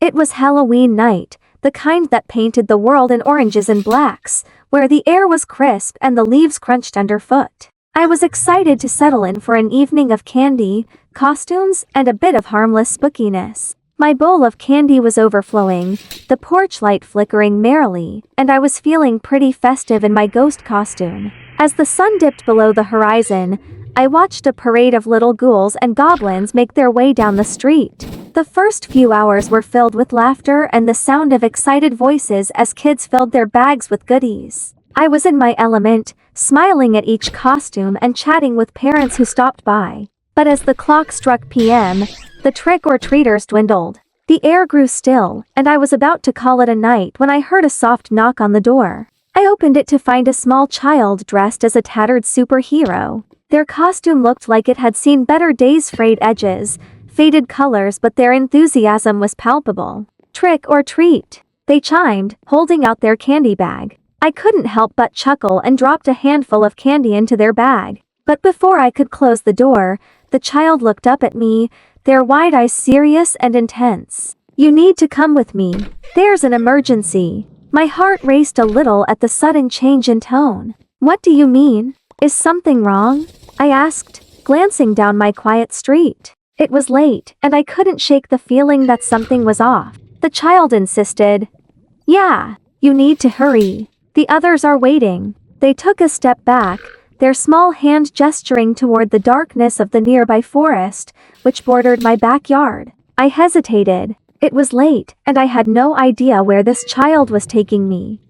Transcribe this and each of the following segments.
It was Halloween night, the kind that painted the world in oranges and blacks, where the air was crisp and the leaves crunched underfoot. I was excited to settle in for an evening of candy, costumes, and a bit of harmless spookiness. My bowl of candy was overflowing, the porch light flickering merrily, and I was feeling pretty festive in my ghost costume. As the sun dipped below the horizon, I watched a parade of little ghouls and goblins make their way down the street. The first few hours were filled with laughter and the sound of excited voices as kids filled their bags with goodies. I was in my element, smiling at each costume and chatting with parents who stopped by. But as the clock struck PM, the trick-or-treaters dwindled. The air grew still, and I was about to call it a night when I heard a soft knock on the door. I opened it to find a small child dressed as a tattered superhero. Their costume looked like it had seen better days, frayed edges, faded colors, but their enthusiasm was palpable. Trick or treat, they chimed, holding out their candy bag. I couldn't help but chuckle and dropped a handful of candy into their bag. But before I could close the door, the child looked up at me, their wide eyes serious and intense. "You need to come with me. There's an emergency." My heart raced a little at the sudden change in tone. "What do you mean? Is something wrong?" I asked, glancing down my quiet street. It was late, and I couldn't shake the feeling that something was off. The child insisted. "Yeah, you need to hurry. The others are waiting." They took a step back, their small hand gesturing toward the darkness of the nearby forest, which bordered my backyard. I hesitated. It was late, and I had no idea where this child was taking me.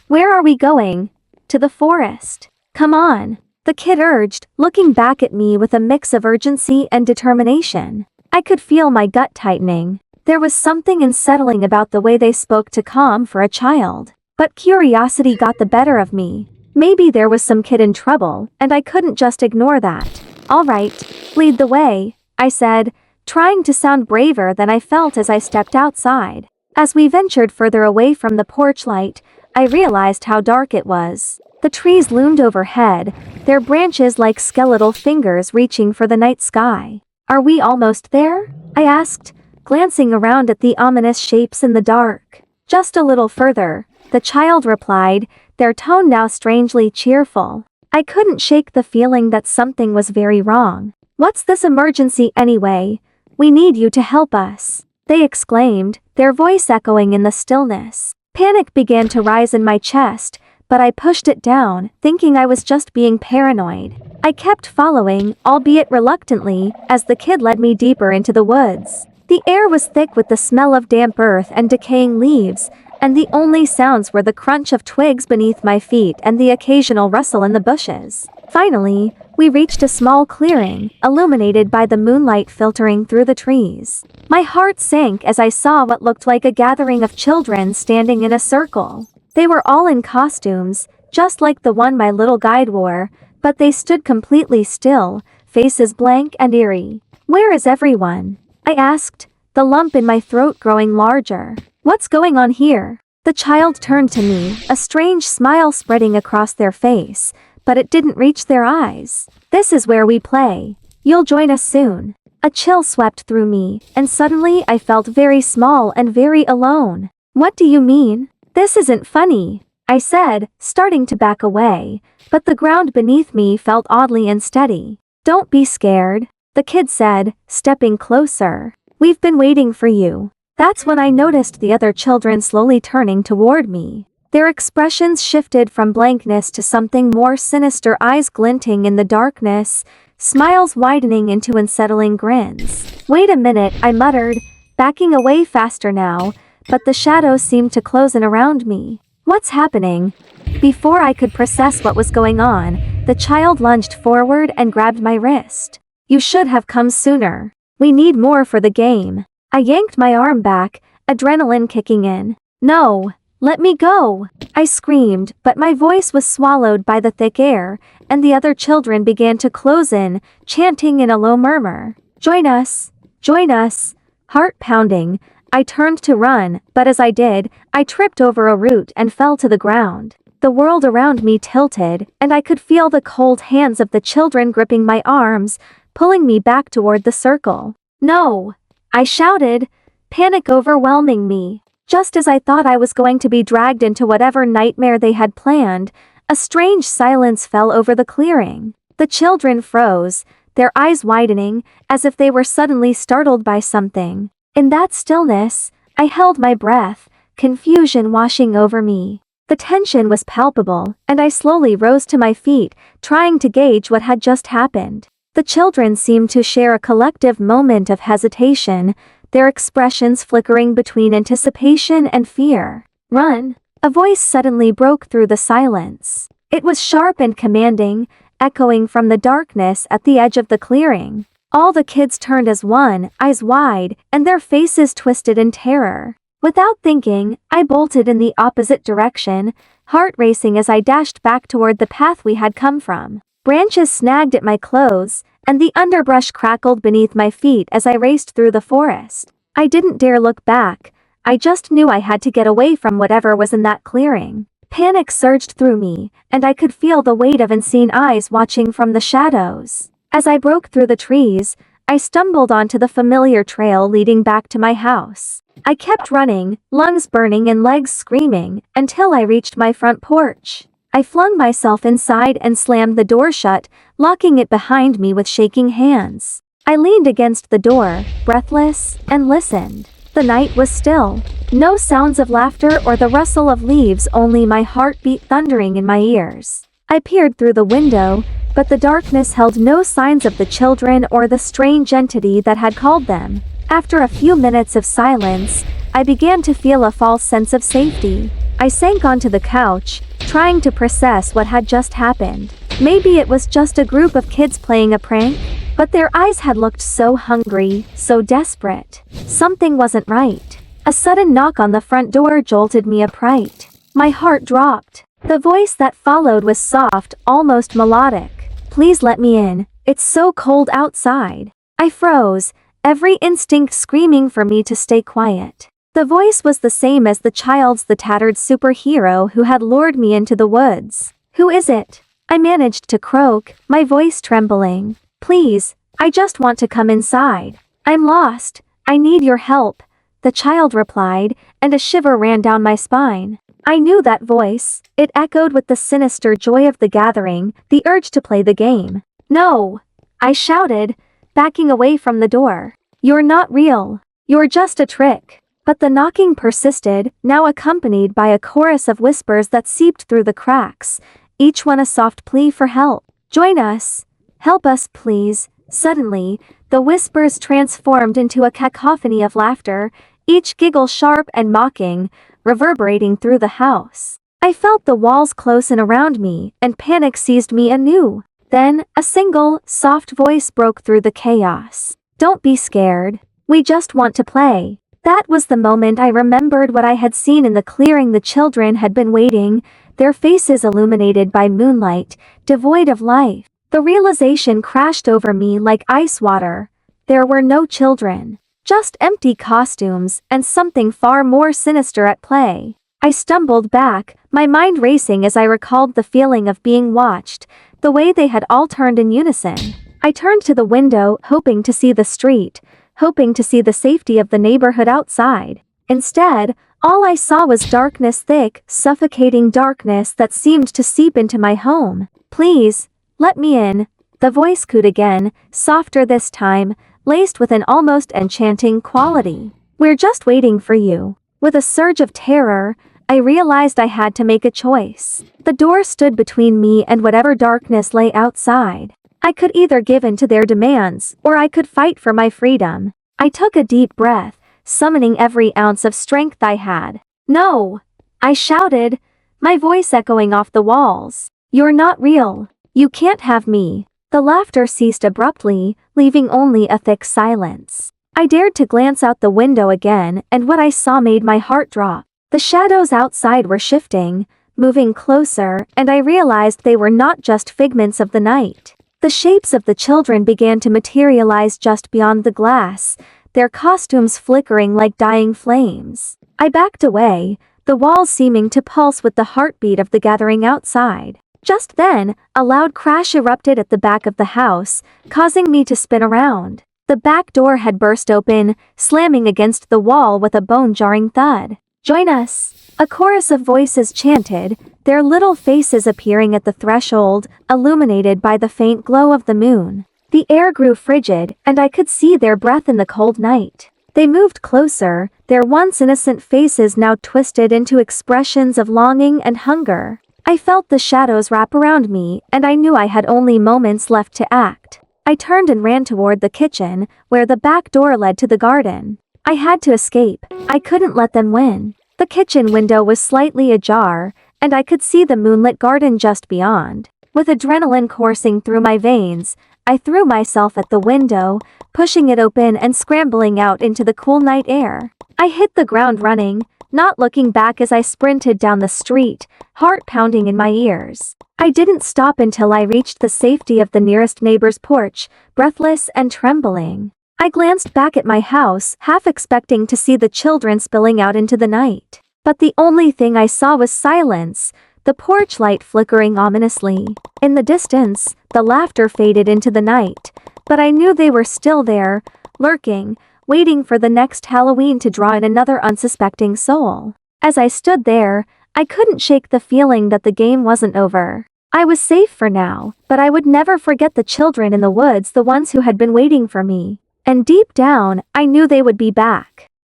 Where are we going?" "To the forest. Come on," the kid urged, looking back at me with a mix of urgency and determination. I could feel my gut tightening. There was something unsettling about the way they spoke to calm for a child. But curiosity got the better of me. Maybe there was some kid in trouble, and I couldn't just ignore that. "All right, lead the way," I said, trying to sound braver than I felt as I stepped outside. As we ventured further away from the porch light, I realized how dark it was. The trees loomed overhead, their branches like skeletal fingers reaching for the night sky. "Are we almost there?" I asked, glancing around at the ominous shapes in the dark. "Just a little further," the child replied, their tone now strangely cheerful. I couldn't shake the feeling that something was very wrong. "What's this emergency anyway? We need you to help us," they exclaimed, their voice echoing in the stillness. Panic began to rise in my chest, but I pushed it down, thinking I was just being paranoid. I kept following, albeit reluctantly, as the kid led me deeper into the woods. The air was thick with the smell of damp earth and decaying leaves, and the only sounds were the crunch of twigs beneath my feet and the occasional rustle in the bushes. Finally, we reached a small clearing, illuminated by the moonlight filtering through the trees. My heart sank as I saw what looked like a gathering of children standing in a circle. They were all in costumes, just like the one my little guide wore, but they stood completely still, faces blank and eerie. "Where is everyone?" I asked, the lump in my throat growing larger. "What's going on here?" The child turned to me, a strange smile spreading across their face, but it didn't reach their eyes. "This is where we play. You'll join us soon." A chill swept through me, and suddenly I felt very small and very alone. "What do you mean? This isn't funny," I said, starting to back away, but the ground beneath me felt oddly unsteady. "Don't be scared," the kid said, stepping closer. "We've been waiting for you." That's when I noticed the other children slowly turning toward me. Their expressions shifted from blankness to something more sinister, eyes glinting in the darkness, smiles widening into unsettling grins. "Wait a minute," I muttered, backing away faster now, but the shadows seemed to close in around me. "What's happening?" Before I could process what was going on, the child lunged forward and grabbed my wrist. "You should have come sooner. We need more for the game." I yanked my arm back, adrenaline kicking in. "No, let me go," I screamed, but my voice was swallowed by the thick air, and the other children began to close in, chanting in a low murmur. "Join us! Join us!" Heart pounding, I turned to run, but as I did, I tripped over a root and fell to the ground. The world around me tilted, and I could feel the cold hands of the children gripping my arms, pulling me back toward the circle. "No!" I shouted, panic overwhelming me. Just as I thought I was going to be dragged into whatever nightmare they had planned, a strange silence fell over the clearing. The children froze, their eyes widening, as if they were suddenly startled by something. In that stillness, I held my breath, confusion washing over me. The tension was palpable, and I slowly rose to my feet, trying to gauge what had just happened. The children seemed to share a collective moment of hesitation, their expressions flickering between anticipation and fear. "Run!" A voice suddenly broke through the silence. It was sharp and commanding, echoing from the darkness at the edge of the clearing. All the kids turned as one, eyes wide, and their faces twisted in terror. Without thinking, I bolted in the opposite direction, heart racing as I dashed back toward the path we had come from. Branches snagged at my clothes, and the underbrush crackled beneath my feet as I raced through the forest. I didn't dare look back, I just knew I had to get away from whatever was in that clearing. Panic surged through me, and I could feel the weight of unseen eyes watching from the shadows. As I broke through the trees, I stumbled onto the familiar trail leading back to my house. I kept running, lungs burning and legs screaming, until I reached my front porch. I flung myself inside and slammed the door shut, locking it behind me with shaking hands. I leaned against the door, breathless, and listened. The night was still. No sounds of laughter or the rustle of leaves, only my heartbeat thundering in my ears. I peered through the window, but the darkness held no signs of the children or the strange entity that had called them. After a few minutes of silence, I began to feel a false sense of safety. I sank onto the couch, trying to process what had just happened. Maybe it was just a group of kids playing a prank, but their eyes had looked so hungry, so desperate. Something wasn't right. A sudden knock on the front door jolted me upright. My heart dropped. The voice that followed was soft, almost melodic. "Please let me in. It's so cold outside." I froze, every instinct screaming for me to stay quiet. The voice was the same as the child's, the tattered superhero who had lured me into the woods. "Who is it?" I managed to croak, my voice trembling. "Please, I just want to come inside. I'm lost. I need your help," the child replied, and a shiver ran down my spine. I knew that voice. It echoed with the sinister joy of the gathering, the urge to play the game. "No!" I shouted, backing away from the door. "You're not real. You're just a trick." But the knocking persisted, now accompanied by a chorus of whispers that seeped through the cracks, each one a soft plea for help. "Join us. Help us, please." Suddenly, the whispers transformed into a cacophony of laughter, each giggle sharp and mocking, reverberating through the house. I felt the walls close in around me, and panic seized me anew. Then, a single, soft voice broke through the chaos. "Don't be scared. We just want to play." That was the moment I remembered what I had seen in the clearing. The children had been waiting, their faces illuminated by moonlight, devoid of life. The realization crashed over me like ice water. There were no children, just empty costumes and something far more sinister at play. I stumbled back, my mind racing as I recalled the feeling of being watched, the way they had all turned in unison. I turned to the window, hoping to see the street, hoping to see the safety of the neighborhood outside. Instead, all I saw was darkness, thick, suffocating darkness that seemed to seep into my home. "Please, let me in," the voice cooed again, softer this time, laced with an almost enchanting quality. "We're just waiting for you." With a surge of terror, I realized I had to make a choice. The door stood between me and whatever darkness lay outside. I could either give in to their demands, or I could fight for my freedom. I took a deep breath, summoning every ounce of strength I had. "No!" I shouted, my voice echoing off the walls. "You're not real. You can't have me." The laughter ceased abruptly, leaving only a thick silence. I dared to glance out the window again, and what I saw made my heart drop. The shadows outside were shifting, moving closer, and I realized they were not just figments of the night. The shapes of the children began to materialize just beyond the glass, their costumes flickering like dying flames. I backed away, the walls seeming to pulse with the heartbeat of the gathering outside. Just then, a loud crash erupted at the back of the house, causing me to spin around. The back door had burst open, slamming against the wall with a bone-jarring thud. "Join us!" A chorus of voices chanted, their little faces appearing at the threshold, illuminated by the faint glow of the moon. The air grew frigid, and I could see their breath in the cold night. They moved closer, their once innocent faces now twisted into expressions of longing and hunger. I felt the shadows wrap around me, and I knew I had only moments left to act. I turned and ran toward the kitchen, where the back door led to the garden. I had to escape. I couldn't let them win. The kitchen window was slightly ajar, and I could see the moonlit garden just beyond. With adrenaline coursing through my veins, I threw myself at the window, pushing it open and scrambling out into the cool night air. I hit the ground running, not looking back as I sprinted down the street, heart pounding in my ears. I didn't stop until I reached the safety of the nearest neighbor's porch, breathless and trembling. I glanced back at my house, half expecting to see the children spilling out into the night. But the only thing I saw was silence, the porch light flickering ominously. In the distance, the laughter faded into the night, but I knew they were still there, lurking, waiting for the next Halloween to draw in another unsuspecting soul. As I stood there, I couldn't shake the feeling that the game wasn't over. I was safe for now, but I would never forget the children in the woods, the ones who had been waiting for me. And deep down, I knew they would be back.